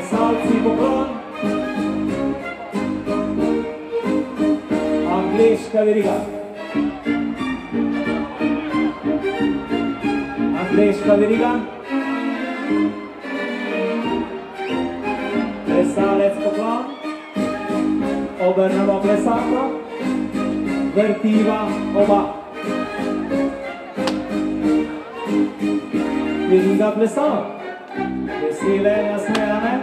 plesalci poklon. Angleška veriga. Angleška veriga. Plesalec poklon. Obrnemo plesalko. Vrtiva oba. Veriga plesal. Vesele, nasmejane.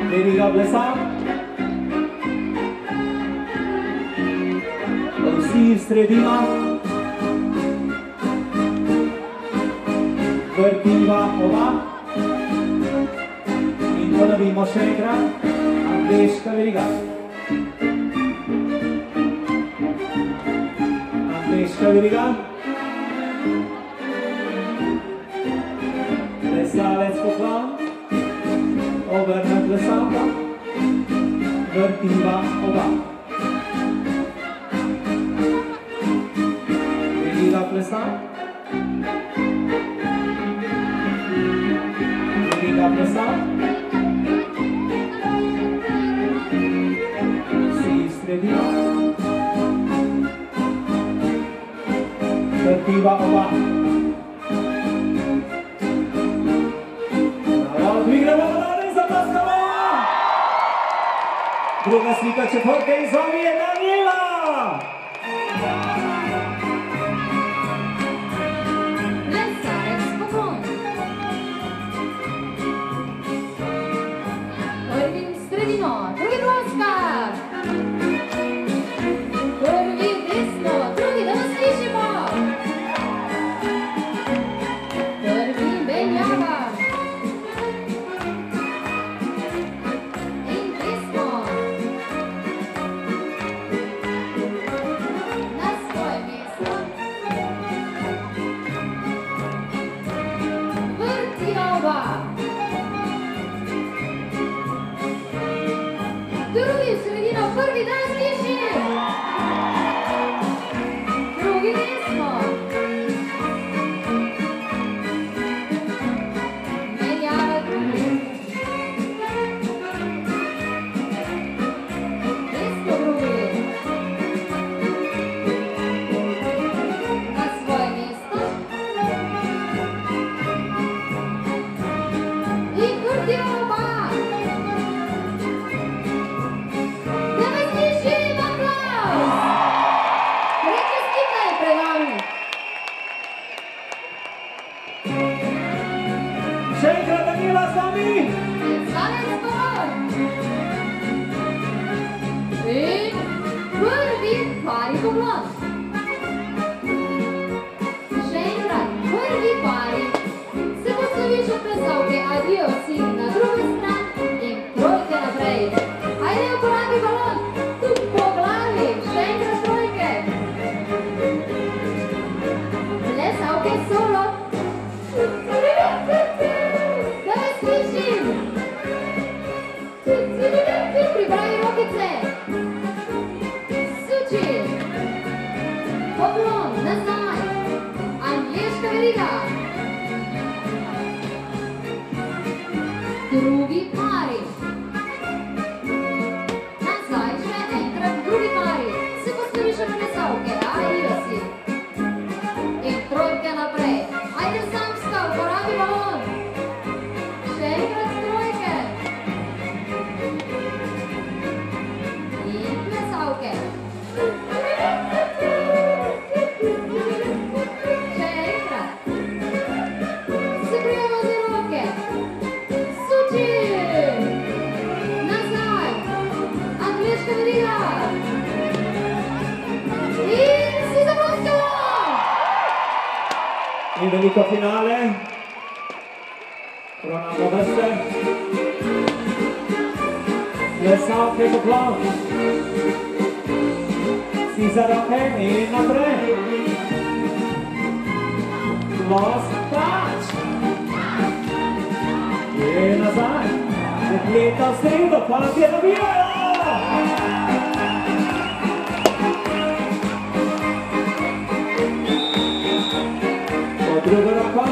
Veriga plesal. Vsi v sredino. Vrtiva oba. In ponovimo še enkrat. Angleška veriga. Angleška veriga. Plesalec poklon. Obrnem plesalko. Vrtiva oba. Veriga plesal. Veriga plesal. Vsi v sredino. Vrtiva oba. Druga slika četvrte in z vami je Daniela! Plesalec poklon. Prvi v sredino, drugi ploskar. Prvi desno, drugi, da vas slišimo. Prvi menjava. Drugi v sredino, prvi dan sliši. Drugi desno. Menjava drugi. Desno drugi. Na svoje mesto. In vrtimo oba. Še enkrat Daniela z vami! Plesalec poklon. In prvi pari poklon. Še enkrat, prvi pari. Se posloviš od plesalke, adijo si na drugi stran in trojke naprej. Ajde, uporabi balon, tu po glavi, še enkrat trojke. Plesalke solo. Pripravi rokice. Suči. Poklon, nazaj. Angleška veriga. Drugi pari. Nazaj, še enkrat, drugi pari. Se postaviš od plesalke, adijo si. In trojke naprej. Ajde samska, uporabi balon. Še enkrat trojke. In plesalke. Še enkrat. Se prijavljate roke. Suči. Nazaj. Angleška veriga. In si zaploskamo. In veliko finale. Poravnamo vrste. Plesalke poklon. Si za roke in naprej. Plos, pač. In nazaj. Dekleta v sredo, fantje nabijajo. Po drugo roko.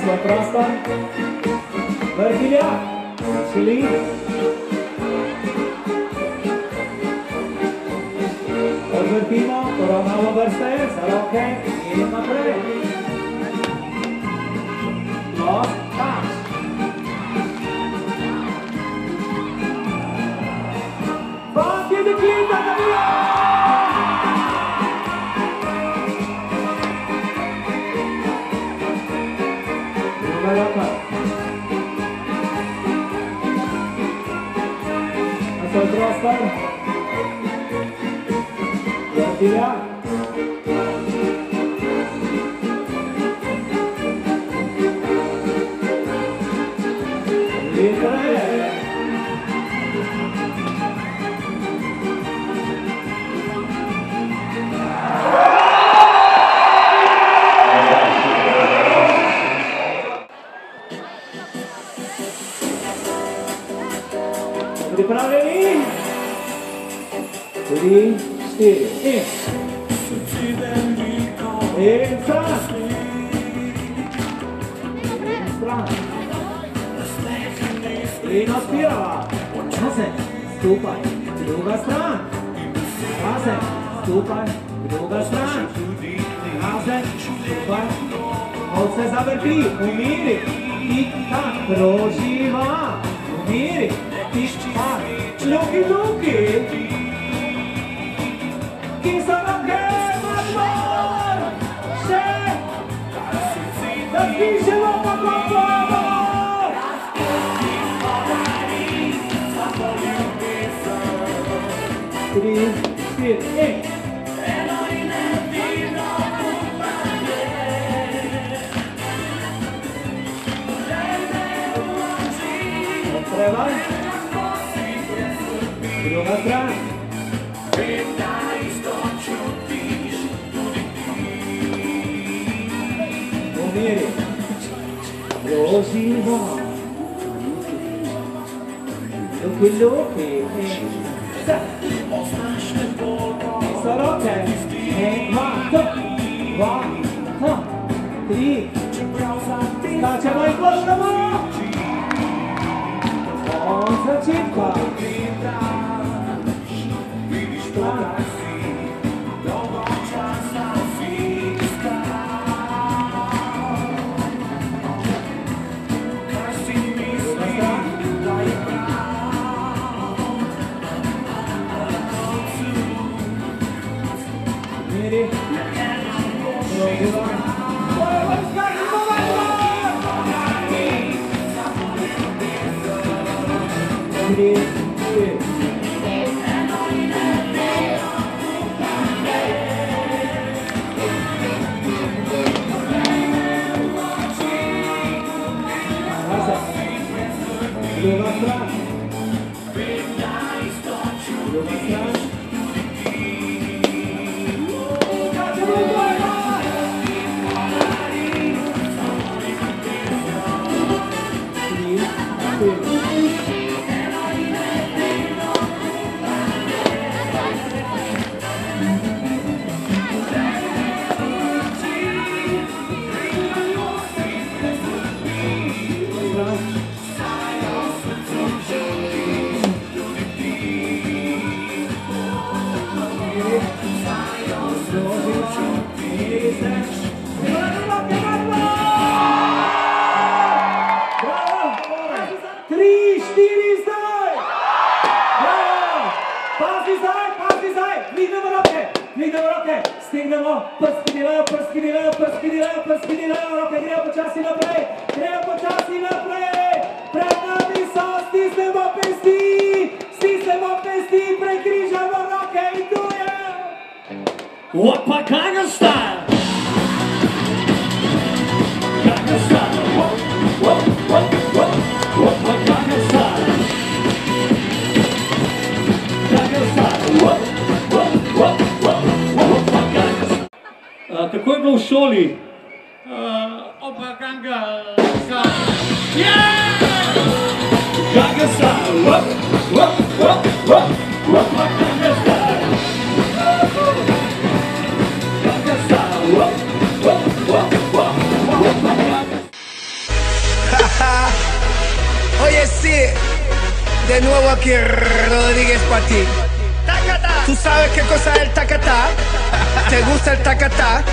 svoj prostor. Vrhilja, šili. Odvrtimo, poravnamo vrste, za roke in naprej. Lost touch. Fantje, dekleta, navijo! Druga roka. Na svoj prostor. Vrhilja. Pripravljeni? 3, 4, in stran. In odpirava. Razen, stupaj, druga stran. Razen, stupaj, druga stran. Razen, stupaj. Ovce zavrti, umiri. Tik tak, proživa. Umiri, tik tak. Luki, luki. Ki so roke na dvor. Še. Da pišemo pa kopamo. 3, 4, Odprevaj. Druga stran. Umiri. Proživa. Luki, luki. So roke. 1, 2, 3. Skačemo in pošljamo. Od začetka. Stran. Miri. Stignemo, prski delajo, roke grejo počasi naprej, pred nami so, stisnemo pesti, prekrižamo roke in tu je! Opa, Gangnam Style! Gangnam Style! Opa, Gangnam Style! Gangnam Style! Kako je bilo v šoli? Opa, Gangnam Style! Gangnam Style! Opa, Gangnam Style! de nuevo aquí Rodríguez para ti. ¿Tú sabes qué cosa es el tacatá? ¿Te gusta el tacatá?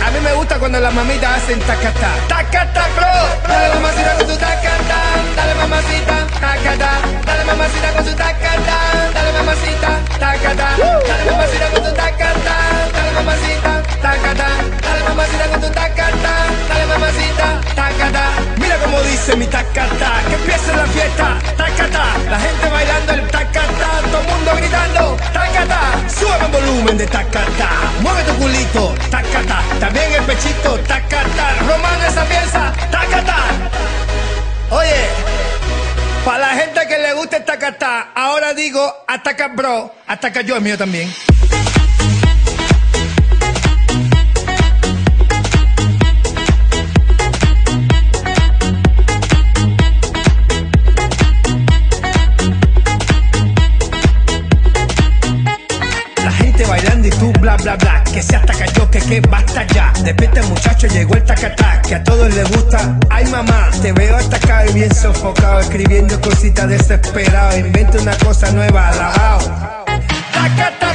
A mí me gusta cuando las mamitas hacen tacatá. Tacatá, bro. Dale mamacita con tu tacatá. Dale mamacita, tacatá. Dale mamacita con tu tacatá. Dale mamacita, tacatá. Dale mamacita con tu tacatá. Dale mamacita, tacatá. Dale mamacita con tu tacatá. Dale mamacita, tacatá. Mira cómo dice mi tacatá. Que empiece la fiesta, tacatá. La gente bailando el tacatá. Todo el mundo gritando, tacatá. Sube el volumen de tacatá. Mueve tu culito, tacatá. También el pechito, tacatá. Román esa pieza, tacatá. Oye, para la gente que le gusta el tacatá, ahora digo ataca bro, ataca yo, el mío también. Bailando y tú bla bla bla, que se ataca yo, que basta ya. Despierta muchacho, llegó el tacatá, que a todos les gusta. Ay mamá, te veo atacado y bien sofocado, escribiendo cositas desesperado. Inventa una cosa nueva, alabao. Tacatá,